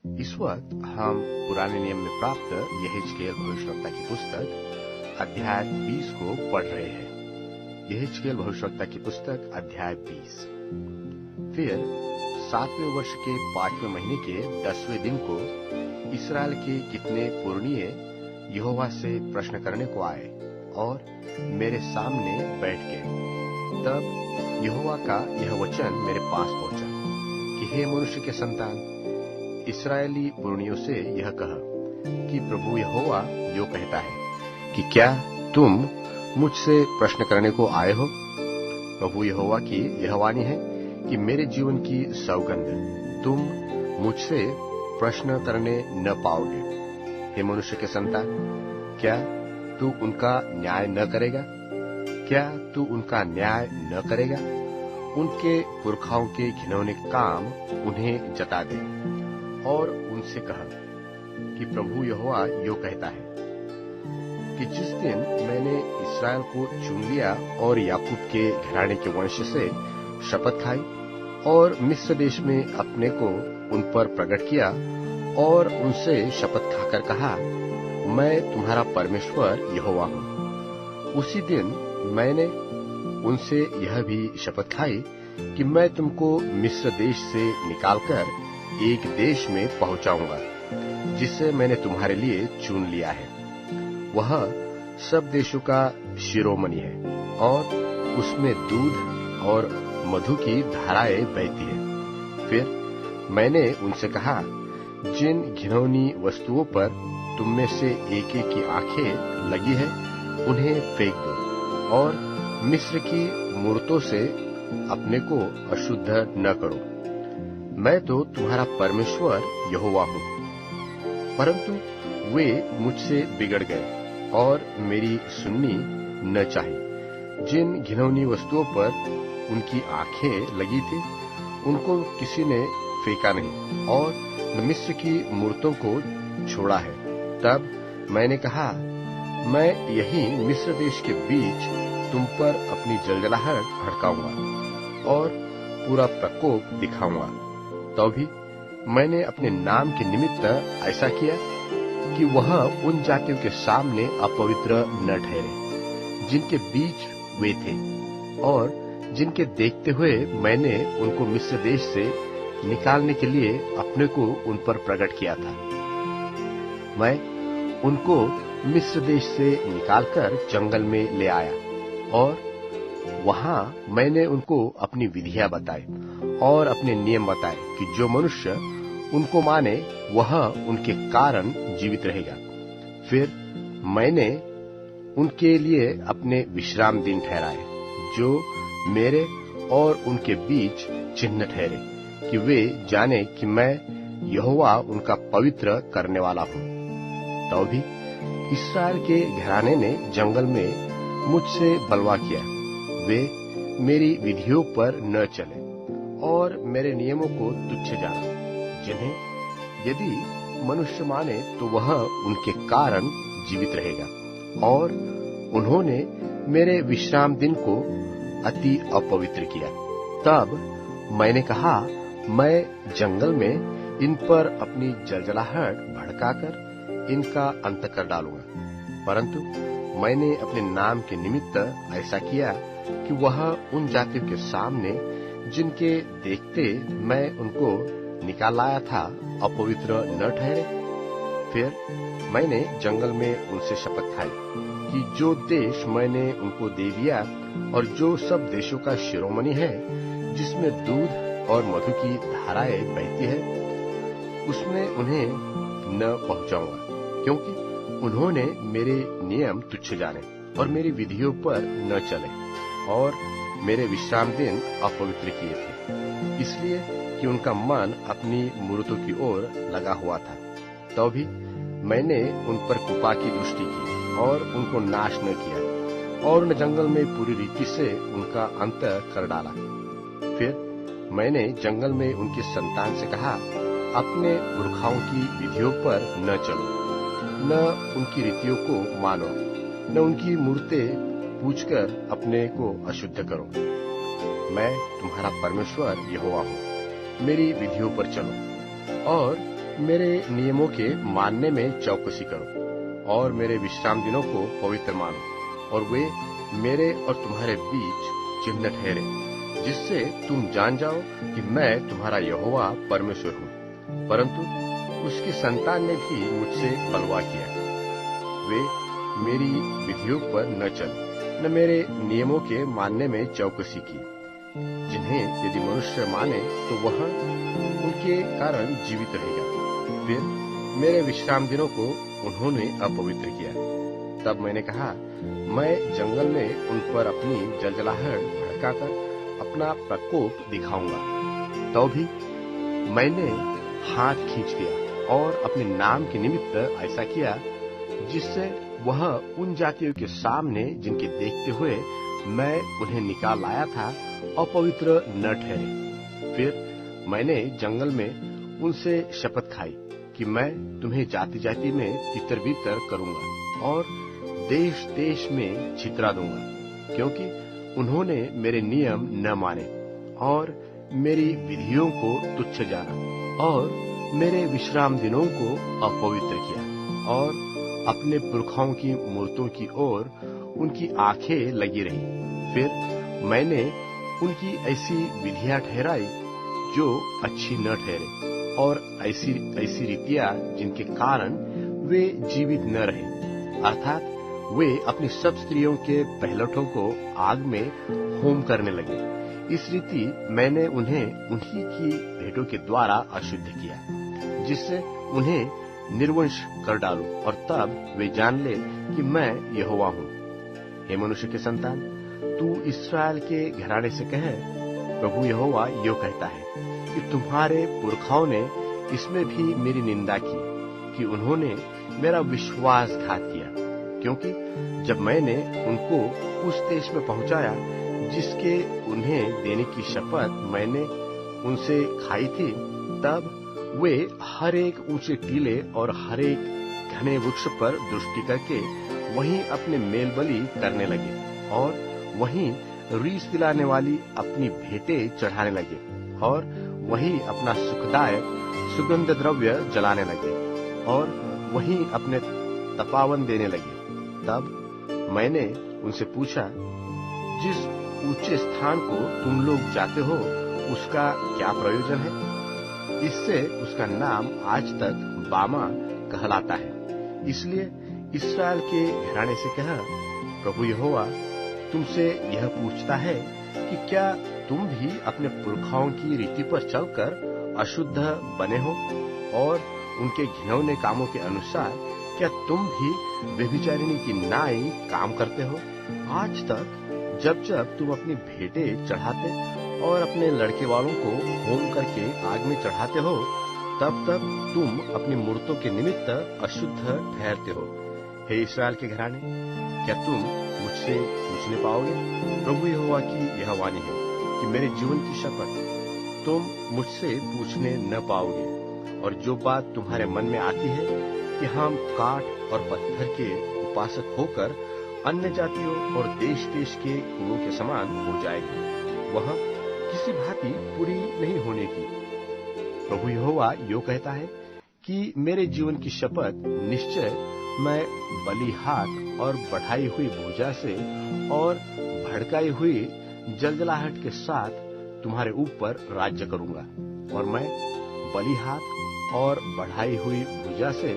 इस वक्त हम पुराने नियम में प्राप्त यहेजकेल भविष्यवक्ता की पुस्तक अध्याय 20 को पढ़ रहे हैं। यहेजकेल भविष्यवक्ता की पुस्तक अध्याय 20। फिर 7वें वर्ष के 5वें महीने के 10वें दिन को इस्राएल के कितने पुरनिये यहोवा से प्रश्न करने को आए और मेरे सामने बैठ गए। तब यहोवा का यह वचन मेरे पास पहुंचा कि हे मनुष्य के संतान, इस्राएली पुरनियों से यह कह कि प्रभु यहोवा यो कहता है कि क्या तुम मुझसे प्रश्न करने को आए हो? प्रभु यहोवा की यह वाणी है कि मेरे जीवन की सौगंध, तुम मुझसे प्रश्न करने न पाओगे। हे मनुष्य के संतान, क्या तू उनका न्याय न करेगा? क्या तू उनका न्याय न करेगा? उनके पुरखाओं के घिनौने काम उन्हें जता दे और उनसे कहा कि प्रभु यहोवा यो कहता है कि जिस दिन मैंने इस्राएल को चुन लिया और याकूब के घराने के वंश से शपथ खाई और मिस्र देश में अपने को उन पर प्रकट किया और उनसे शपथ खाकर कहा, मैं तुम्हारा परमेश्वर यहोवा हूँ। उसी दिन मैंने उनसे यह भी शपथ खाई कि मैं तुमको मिस्र देश से निकालकर एक देश में पहुंचाऊंगा जिसे मैंने तुम्हारे लिए चुन लिया है। वह सब देशों का शिरोमणि है और उसमें दूध और मधु की धाराएं बहती है। फिर मैंने उनसे कहा, जिन घिनौनी वस्तुओं पर तुम में से एक एक की आंखें लगी है उन्हें फेंक दो और मिस्र की मूर्तों से अपने को अशुद्ध न करो। मैं तो तुम्हारा परमेश्वर यहोवा हूँ। परंतु वे मुझसे बिगड़ गए और मेरी सुननी न चाही। जिन घिनौनी वस्तुओं पर उनकी आंखें लगी थी उनको किसी ने फेंका नहीं और न मिस्र की मूर्तों को छोड़ा है। तब मैंने कहा, मैं यही मिस्र देश के बीच तुम पर अपनी जलजलाहट भड़काऊंगा और पूरा प्रकोप दिखाऊंगा। तो भी मैंने अपने नाम के निमित्त ऐसा किया कि वह उन जातियों के सामने अपवित्र न ठहरे जिनके बीच वे थे और जिनके देखते हुए मैंने उनको मिस्र देश से निकालने के लिए अपने को उन पर प्रकट किया था। मैं उनको मिस्र देश से निकालकर जंगल में ले आया और वहां मैंने उनको अपनी विधियां बताई और अपने नियम बताए कि जो मनुष्य उनको माने वह उनके कारण जीवित रहेगा। फिर मैंने उनके लिए अपने विश्राम दिन ठहराए जो मेरे और उनके बीच चिन्ह ठहरे कि वे जाने कि मैं यहोवा उनका पवित्र करने वाला हूँ। तो भी इस्राएल के घराने ने जंगल में मुझसे बलवा किया। वे मेरी विधियों पर न चले और मेरे नियमों को तुच्छ जाना, जिन्हें यदि मनुष्य माने तो वह उनके कारण जीवित रहेगा। और उन्होंने मेरे विश्राम दिन को अति अपवित्र किया। तब मैंने कहा, मैं जंगल में इन पर अपनी जलजलाहट भड़काकर इनका अंत कर डालूंगा। परंतु मैंने अपने नाम के निमित्त ऐसा किया कि वह उन जातियों के सामने जिनके देखते मैं उनको निकाल लाया था अपवित्र न ठहरे। फिर मैंने जंगल में उनसे शपथ खाई कि जो देश मैंने उनको दे दिया और जो सब देशों का शिरोमणि है जिसमें दूध और मधु की धाराएं बहती है, उसमें उन्हें न पहुंचाऊंगा, क्योंकि उन्होंने मेरे नियम तुच्छ जाने और मेरी विधियों पर न चले और मेरे विश्राम दिन अपवित्र किए थे, इसलिए कि उनका मन अपनी मूर्तों की ओर लगा हुआ था। तो भी मैंने उन पर कृपा की दृष्टि की और उनको नाश न किया और उन जंगल में पूरी रीति से उनका अंत कर डाला। फिर मैंने जंगल में उनकी संतान से कहा, अपने पुरखाओं की विधियों पर न चलो, न उनकी रीतियों को मानो, न उनकी मूर्तें पूछकर अपने को अशुद्ध करो। मैं तुम्हारा परमेश्वर यहोवा हूँ। मेरी विधियों पर चलो और मेरे नियमों के मानने में चौकसी करो और मेरे विश्राम दिनों को पवित्र मानो, और वे मेरे और तुम्हारे बीच चिन्ह ठहरे, जिससे तुम जान जाओ कि मैं तुम्हारा यहोवा परमेश्वर हूँ। परंतु उसकी संतान ने भी मुझसे बलवा किया। वे मेरी विधियों पर न चले, न मेरे नियमों के मानने में चौकसी की, जिन्हें यदि मनुष्य माने तो वह उनके कारण जीवित रहेगा। फिर मेरे विश्राम दिनों को उन्होंने अपवित्र किया। तब मैंने कहा, मैं जंगल में उन पर अपनी जलजलाहट भड़काकर अपना प्रकोप दिखाऊंगा। तो भी मैंने हाथ खींच लिया और अपने नाम के निमित्त ऐसा किया, जिससे वह उन जातियों के सामने जिनके देखते हुए मैं उन्हें निकाल लाया था अपवित्र न ठहरे। फिर मैंने जंगल में उनसे शपथ खाई कि मैं तुम्हें जाति जाति में तितर बितर करूंगा और देश देश में छितरा दूंगा, क्योंकि उन्होंने मेरे नियम न माने और मेरी विधियों को तुच्छ जाना और मेरे विश्राम दिनों को अपवित्र किया और अपने पुरखाओं की मूर्तों की ओर उनकी आंखें लगी रही। फिर मैंने उनकी ऐसी विधियां ठहराई जो अच्छी न ठहरे, और ऐसी रीतियां जिनके कारण वे जीवित न रहे, अर्थात वे अपनी सब स्त्रियों के पहलौठों को आग में होम करने लगे। इस रीति मैंने उन्हें उन्हीं की भेंटों के द्वारा अशुद्ध किया, जिससे उन्हें निर्वंश कर डालूं, और तब वे जान ले कि मैं यहोवा हूँ। हे मनुष्य के संतान, तू इस्राएल के घराने से कहे, प्रभु यहोवा यो कहता है कि तुम्हारे पुरखाओं ने इसमें भी मेरी निंदा की कि उन्होंने मेरा विश्वासघात किया, क्योंकि जब मैंने उनको उस देश में पहुंचाया जिसके उन्हें देने की शपथ मैंने उनसे खाई थी, तब वे हर एक ऊंचे टीले और हर एक घने वृक्ष पर दृष्टि करके वहीं अपने मेल बलि करने लगे और वहीं रीस दिलाने वाली अपनी भेंटें चढ़ाने लगे और वहीं अपना सुखदायक सुगंध द्रव्य जलाने लगे और वहीं अपने तपावन देने लगे। तब मैंने उनसे पूछा, जिस ऊंचे स्थान को तुम लोग जाते हो उसका क्या प्रयोजन है? इससे उसका नाम आज तक बामा कहलाता है। इसलिए इस्राएल के घराने से कहा, प्रभु यहोवा तुमसे यह पूछता है कि क्या तुम भी अपने पुरखाओं की रीति पर चलकर अशुद्ध बने हो और उनके घिनौने कामों के अनुसार क्या तुम भी व्यभिचारिणी की नाई काम करते हो? आज तक जब जब तुम अपनी भेंटें चढ़ाते और अपने लड़के वालों को होम करके आग में चढ़ाते हो, तब तब तुम अपनी मूर्तों के निमित्त अशुद्ध ठहरते हो। हे इस्राएल के घराने, क्या तुम मुझसे पूछने पाओगे? प्रभु यहोवा की यह वाणी है कि मेरे जीवन की शपथ तुम मुझसे पूछने न पाओगे, और जो बात तुम्हारे मन में आती है कि हम काठ और पत्थर के उपासक होकर अन्य जातियों और देश देश के कुलों के समान हो जाएगी, वह किसी भांति पूरी नहीं होने की। प्रभु यहोवा यो कहता है कि मेरे जीवन की शपथ निश्चय मैं बलि हाथ और बढ़ाई हुई भुजा से और भड़काई हुई जलजलाहट के साथ तुम्हारे ऊपर राज्य करूंगा, और मैं बलि हाथ और बढ़ाई हुई भुजा से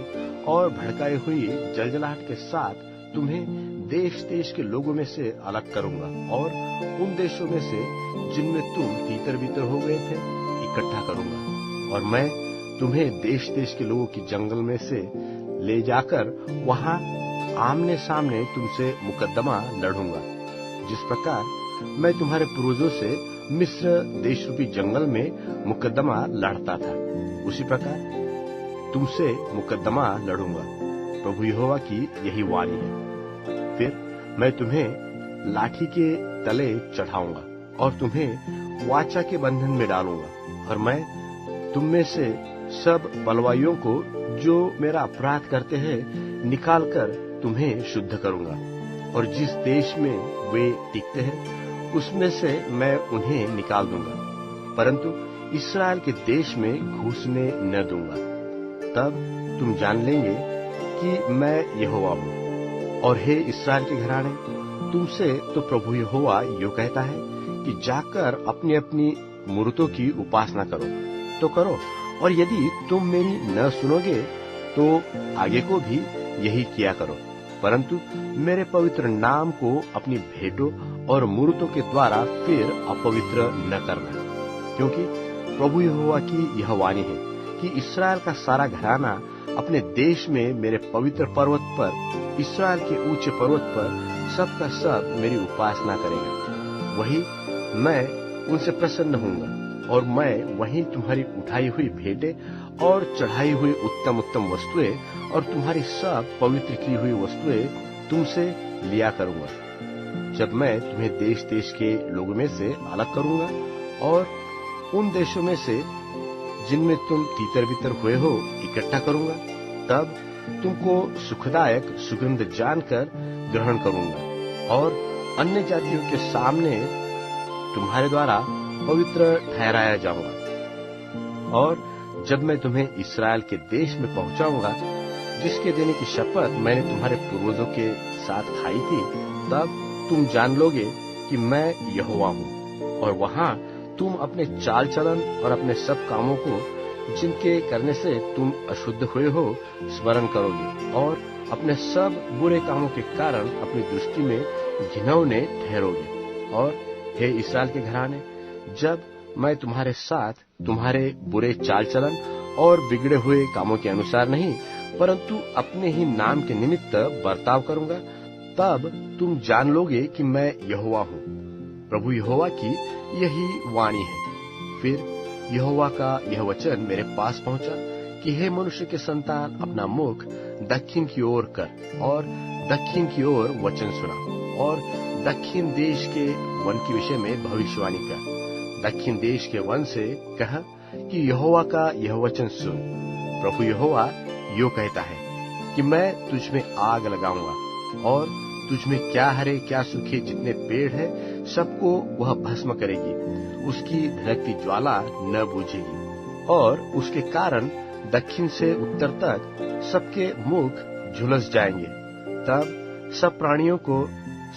और भड़काई हुई जलजलाहट के साथ तुम्हें देश देश के लोगों में से अलग करूंगा और उन देशों में से जिनमें तुम तीतर बीतर हो गए थे इकट्ठा करूंगा, और मैं तुम्हें देश देश के लोगों की जंगल में से ले जाकर वहां आमने सामने तुमसे मुकदमा लड़ूंगा। जिस प्रकार मैं तुम्हारे पूर्वजों से मिस्र देश रूपी जंगल में मुकदमा लड़ता था, उसी प्रकार तुमसे मुकदमा लड़ूंगा। प्रभु यहोवा की यही वाणी है। फिर मैं तुम्हें लाठी के तले चढ़ाऊंगा और तुम्हें वाचा के बंधन में डालूंगा, और मैं तुम में से सब बलवाइयों को जो मेरा अपराध करते हैं निकालकर तुम्हें शुद्ध करूंगा, और जिस देश में वे टिकते हैं उसमें से मैं उन्हें निकाल दूंगा, परंतु इस्राएल के देश में घुसने न दूंगा। तब तुम जान लेंगे कि मैं यहोवा हूँ। और हे इस्राएल के घराने, तुमसे तो प्रभु यहोवा यो कहता है कि जाकर अपनी अपनी मूर्तों की उपासना करो तो करो, और यदि तुम मेरी न सुनोगे तो आगे को भी यही किया करो, परंतु मेरे पवित्र नाम को अपनी भेंटों और मूर्तों के द्वारा फिर अपवित्र न करना। क्योंकि प्रभु यहोवा की यह वाणी है कि इस्राएल का सारा घराना अपने देश में मेरे पवित्र पर्वत पर, इस्राएल के ऊंचे पर्वत पर सब का सब मेरी उपासना करेगा। वही मैं उनसे प्रसन्न होऊंगा, और मैं वहीं तुम्हारी उठाई हुई भेंटें और चढ़ाई हुई उत्तम उत्तम वस्तुएं और तुम्हारी सब पवित्र की हुई वस्तुएं तुमसे लिया करूंगा। जब मैं तुम्हें देश देश के लोगों में से अलग करूंगा और उन देशों में से जिनमें तुम तीतर बितर हुए हो इकट्ठा करूंगा, तब तुमको सुखदायक सुगंध जानकर ग्रहण करूंगा और अन्य जातियों के सामने तुम्हारे द्वारा पवित्र ठहराया जाऊंगा। और जब मैं तुम्हें इस्राएल के देश में पहुंचाऊंगा, जिसके देने की शपथ मैंने तुम्हारे पूर्वजों के साथ खाई थी, तब तुम जान लोगे कि मैं यहोवा हूँ। और वहां तुम अपने चाल चलन और अपने सब कामों को, जिनके करने से तुम अशुद्ध हुए हो, स्मरण करोगे और अपने सब बुरे कामों के कारण अपनी दृष्टि में घिनौने ठहरोगे। और हे इस्राएल के घराने, जब मैं तुम्हारे साथ तुम्हारे बुरे चाल चलन और बिगड़े हुए कामों के अनुसार नहीं, परंतु अपने ही नाम के निमित्त बर्ताव करूंगा, तब तुम जान लोगे कि मैं यहोवा हूँ। प्रभु यहोवा की यही वाणी है। फिर यहोवा का यह वचन मेरे पास पहुंचा कि हे मनुष्य के संतान, अपना मुख दक्षिण की ओर कर और दक्षिण की ओर वचन सुना और दक्षिण देश के वन के विषय में भविष्यवाणी कर। दक्षिण देश के वन से कह कि यहोवा का यह वचन सुन। प्रभु यहोवा यो कहता है कि मैं तुझ में आग लगाऊंगा और तुझ में क्या हरे क्या सूखे जितने पेड़ है सबको वह भस्म करेगी। उसकी धड़कती ज्वाला न बुझेगी और उसके कारण दक्षिण से उत्तर तक सबके मुख झुलस जाएंगे। तब सब प्राणियों को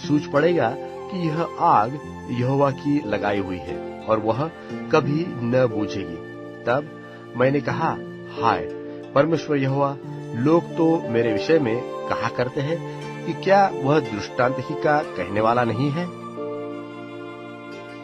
सूझ पड़ेगा कि यह आग यहोवा की लगाई हुई है और वह कभी न बुझेगी। तब मैंने कहा, हाय परमेश्वर यहोवा, लोग तो मेरे विषय में कहा करते हैं कि क्या वह दृष्टांत ही का कहने वाला नहीं है।